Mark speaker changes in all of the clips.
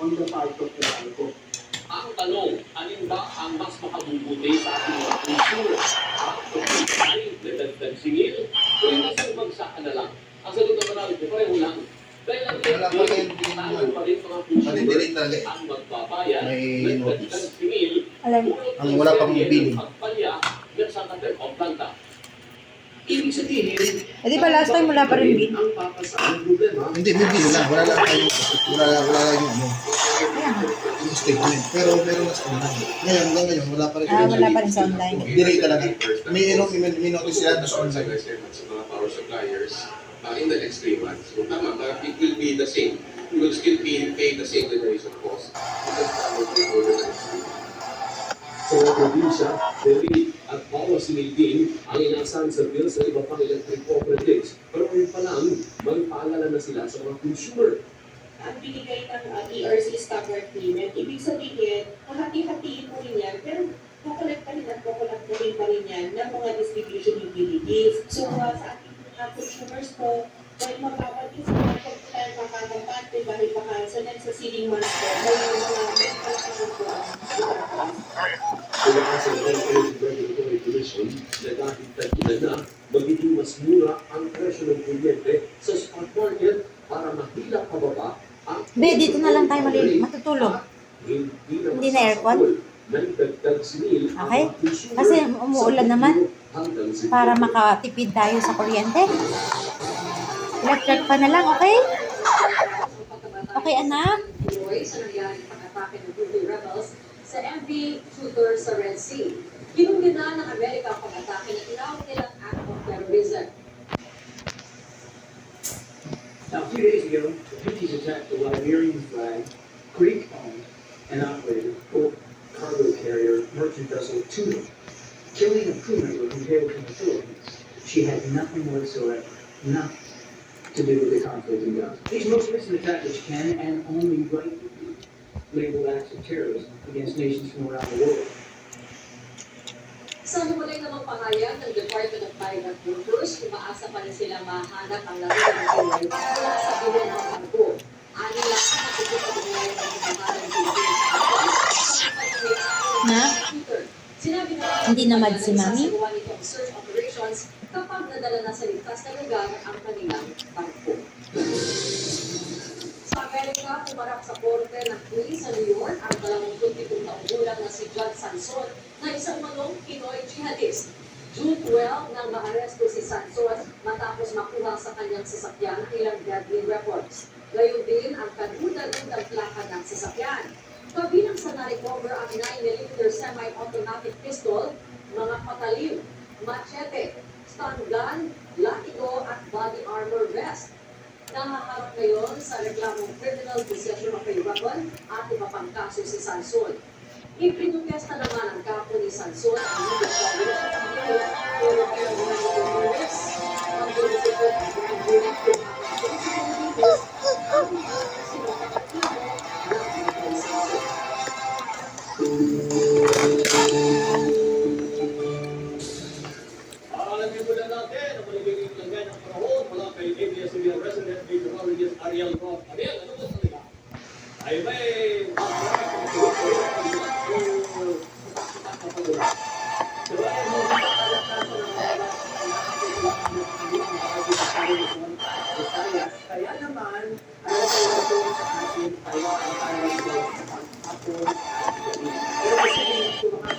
Speaker 1: on the part of the banko.
Speaker 2: Ang tanong, alin ba ang mas makabubuti sa ating mga consumer? Ang pagkain na dagdag singil o yung mas magsaka na lang? Ang sagot naman namin, pareho lang. Dahil ang
Speaker 3: Wala pa rin
Speaker 2: tayo pa rin mga consumer
Speaker 3: Madidilig talaga eh.
Speaker 2: ang magbabayad
Speaker 3: May
Speaker 2: ng
Speaker 3: notice.
Speaker 2: dagdag singil
Speaker 3: Ang wala pang billing.
Speaker 2: at palya ng santander o planta. Ibig sabihin,
Speaker 4: di ba last time wala pa rin bill?
Speaker 2: ang papasaan ng problema.
Speaker 3: Hindi, may bill lang. Wala lang yung ano. Yung statement. Pero meron na sa online. Ngayon, hanggang ngayon, wala pa rin.
Speaker 4: Wala pa rin sa online.
Speaker 3: Delay talaga. May notice sila sa online.
Speaker 5: Sa mga power suppliers in the next 3 months. So, tama, it will be the same. We will still be paying the same generation cost. Because for the next 3 months.
Speaker 2: Sa mga probinsya, debit at policy din ang inasahan sa bill sa iba pang electric cooperatives. Pero ngayon pa lang, magpaalala na sila sa mga consumer.
Speaker 6: Ang binigay ng ERC staggered payment, ibig sabihin, hahati-hatiin mo rin yan, pero kukolektahin at kukolektahin pa rin yan ng mga distribution utilities. So, sa ating mga consumers po, dahil mababad din sila kung tayo makakampante dahil baka sa next ceiling months po, may mga kalakasan po ang
Speaker 2: Kaya sa Energy Regulatory Commission, na dahil tagina na, magiging mas mura ang presyo ng kuryente sa spot market para mahila pababa ang...
Speaker 4: Be, dito na lang tayo matutulog. Hindi na aircon? Okay? Kasi umuulan naman. Para makatipid tayo sa kuryente. Electric pa na lang, okay? Okay, anak?
Speaker 7: Sa nangyaring pag-atake ng Houthi rebels sa MV Shooter sa Red Sea. Kinumina ng Amerika ang pag-atake na tinawag nilang act of terrorism.
Speaker 1: Now, a few days ago, the Houthis attacked the Liberian flag, Greek-owned and operated cargo carrier merchant vessel Tuna, killing a crew member who hailed from the Philippines. She had nothing whatsoever, nothing to do with the conflict in Gaza. These most recent attack, which can and only rightly be labeled acts of terrorism against nations from around the world.
Speaker 7: Sa humalay namang pahayag ng Department of Migrant Workers, umaasa pa rin silang mahanap ang natutulong ng mula sa bilong ng barko. Ani lang sa pagkakabunay ng pamahalang
Speaker 4: Na?
Speaker 7: Sinabi na
Speaker 4: Hindi namad si Mami?
Speaker 7: sasagawa nitong search operations kapag nadala na sa ligtas na lugar ang kanilang barko. Sa Amerika, pumarap sa korte ng pulis sa New York ang 22 taong gulang na si John Sanson na isang manong Pinoy jihadist. June 12 nang maaresto si Sanson matapos makuha sa kanyang sasakyan ang ilang deadly weapons. Gayon din ang kaduda-dudang plakan ng sasakyan. Kabilang sa na-recover ang 9mm semi-automatic pistol, mga pataliw, machete, stun gun, latigo at body armor vest. Nahaharap ngayon sa reklamong criminal possession of a weapon at iba pang kaso si Sanson. Ipinukesta naman ang kapo ni Sanson ang legal violation ng video pero pinagawa nito ng police. Ang municipal at ang director ng police ang sinakatibo ng Sanson.
Speaker 2: Alamin mo na natin ang manibiging langgay ng panahon mula kay ABS-CBN Resident Meteorologist Ariel Roth. Ariel, ano ba salita? Ay may
Speaker 1: Kaya naman, ano tayo ito sa ating tayo ang tayo hapon at gabi. Pero kasi ito mga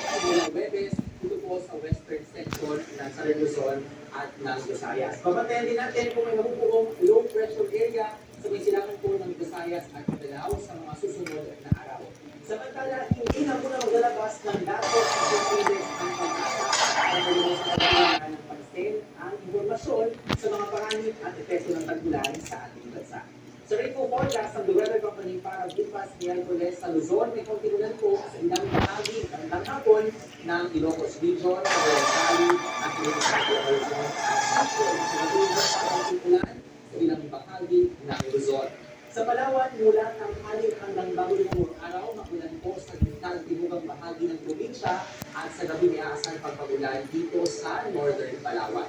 Speaker 1: ang Bebes, ito po sa western section ng San Luzon at ng Visayas. Babantayan din natin kung may mabubuong low pressure area sa may silangan po ng Visayas at Mindanao sa mga susunod na araw. Samantala, hindi na muna maglalabas ng datos sa Pilipinas ang pag-asa para maluwas sa pagkakaroon ng pansin ang impormasyon sa mga panganib at epekto ng tag-ulan sa ating bansa. Sa rainfall forecast ng The Weather Company para bukas Miyerkules sa Luzon, may konting ulan po sa ilang bahagi ng hapon ng Ilocos Region, Cagayan Valley at Ilocos Region at Central. Sa Luzon, konting ulan sa ilang bahagi ng Luzon. Sa Palawan, mula ng halik hanggang bagong araw, magulan po sa gitnang timugang bahagi ng probinsya at sa gabi may aasahan pagpagulan dito sa Northern Palawan.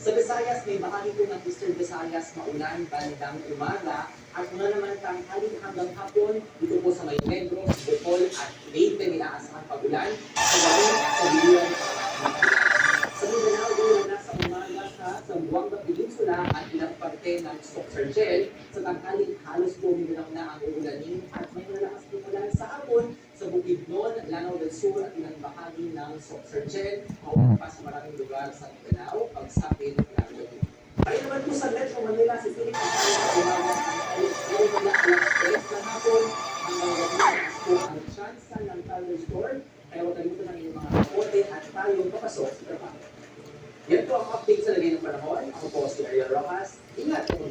Speaker 1: Sa Visayas, may bahagi po ng Eastern Visayas maulan, bandang umaga, at mula naman tanghali hanggang hapon, dito po sa May Negros, Bohol, at Leyte, inaasahan pag-ulan, sa gabi, sa Bilian, sa Mindanao, ulan na sa umaga sa Zamboanga Peninsula at ilang parte ng Soxargel. Sa tanghali, halos bumibilang na ang uulanin at may malakas din ulan sa hapon sa Bukidnon, Lanao del Sur at ilang bahagi ng Soxargel. Maulan pa sa maraming lugar sa Mindanao, pagsapit ng gabi. Ay naman po sa Metro Manila, si Philip ang kaya sa umaga ay mula alas 3 ng hapon hanggang gabi na po ang chance ng thunderstorm. Kaya huwag kalimutan ng inyong mga kapote at tayo papasok sa trabaho. Yan po ang update sa lagay ng panahon. Ako po si Ariel Rojas. Ingat po.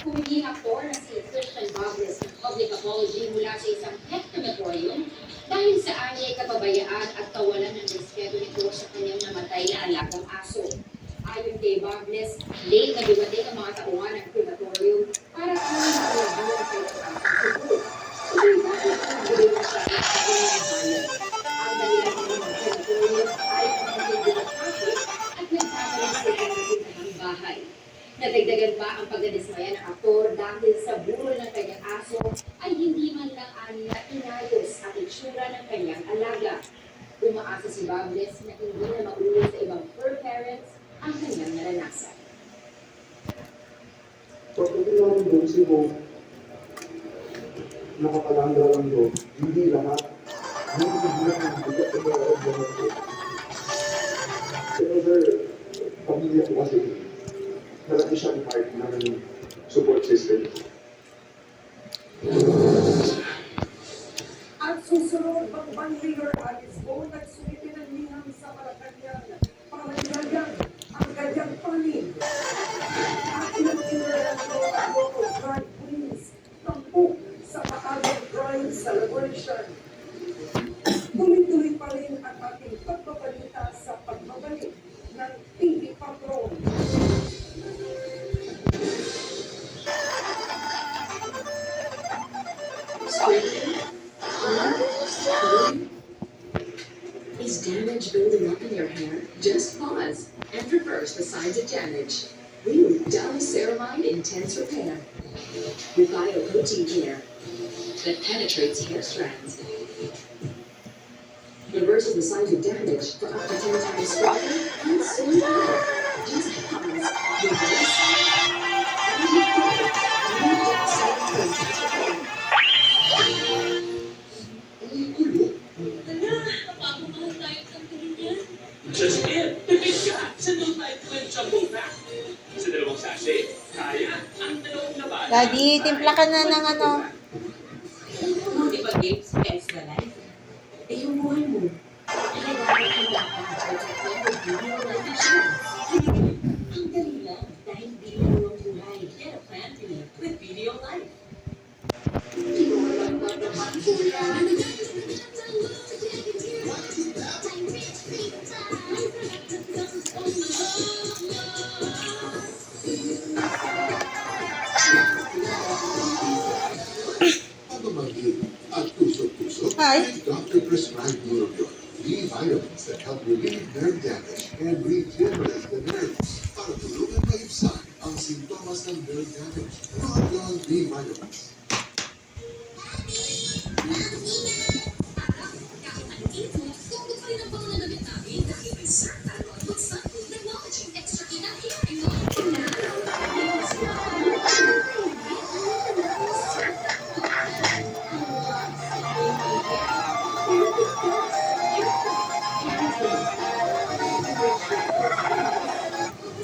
Speaker 8: Huminging aktor na si Christian Bables ng public apology mula sa isang pet crematorium dahil sa anyay kapabayaan at kawalan ng respeto nito sa kanyang namatay na alagang aso. Ayon kay Bables, late na dumating ang mga tauhan ng crematorium para kunin ang buwan sa isang asong subo. Ito'y bakit ang gulo siya sa kanyang bayan. Ang dahilan ng mga crematorium ay ang matindi ng traffic at nagkakaroon sa kanyang bahay. Nadagdagan pa ang pagdadismaya ng aktor dahil sa burol ng kanyang aso ay hindi man lang aniya inayos at itsura ng kanyang alaga. Umaasa si Bables na hindi na maulit sa ibang fur parents ang kanyang naranasan.
Speaker 9: Pag naman doon si Mo, nakapalangga lang doon, hindi lahat. Hindi lang ang bigat na nararamdaman ko. Pero sir, pamilya ko kasi, malaki siyang part ng support system.
Speaker 10: At susunod, Bang Mayor Alice Go nagsumiti ng liham sa Malacanang para ilayan ang kanyang panig. At inagkinala ng local drag queens tampok sa maagang drive celebration. Tuloy-tuloy pa rin ang ating pagbabalita sa pagbabalik ng TV Patrol.
Speaker 7: Is damage building up in your hair? Just pause and reverse the signs of damage. New Ceramide Intense Repair with Bio-Coating Care that penetrates hair strands. Reverses the signs of damage for up to 10 times stronger and smoother. Just pause, reverse, and repair. New Ceramide Intense Repair.
Speaker 2: Just it! Tipid ka sa New Life Cleanse Shampoo Pack. Sa dalawang sachet, kaya ang dalawang laban.
Speaker 4: Daddy, timpla ka na ng ano.
Speaker 6: Di ba, Games, best na life? Eh, yung buhay mo. Kaya dapat yung lahat ng video life insurance. Ang dali lang dahil video ang buhay. Get a plan for you with Video Life.
Speaker 5: Pagmamahil at tusok-tusok,
Speaker 4: Hi.
Speaker 5: doctor prescribed Neurobion, B vitamins that help relieve nerve damage and regenerate the nerves para tulungan maibsan ang sintomas ng nerve damage. Neurobion B vitamins.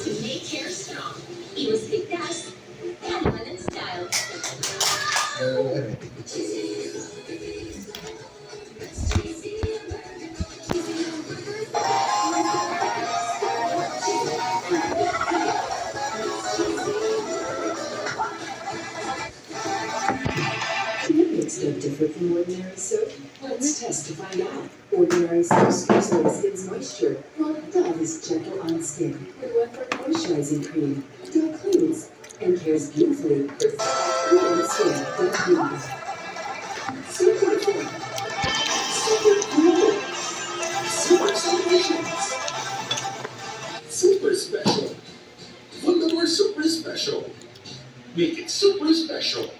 Speaker 7: To make hair strong, it was picked as Cameron style.
Speaker 6: What makes them different from ordinary soap? Let's test to find out. Ordinary soap strips away skin's moisture, while Dove is gentle on skin with Wetwork Moisturizing Cream. Dove cleans and cares beautifully for skin with beauty. Super cool. Super cool.
Speaker 2: conditions. Super special. Wonder Super special. Make it super special.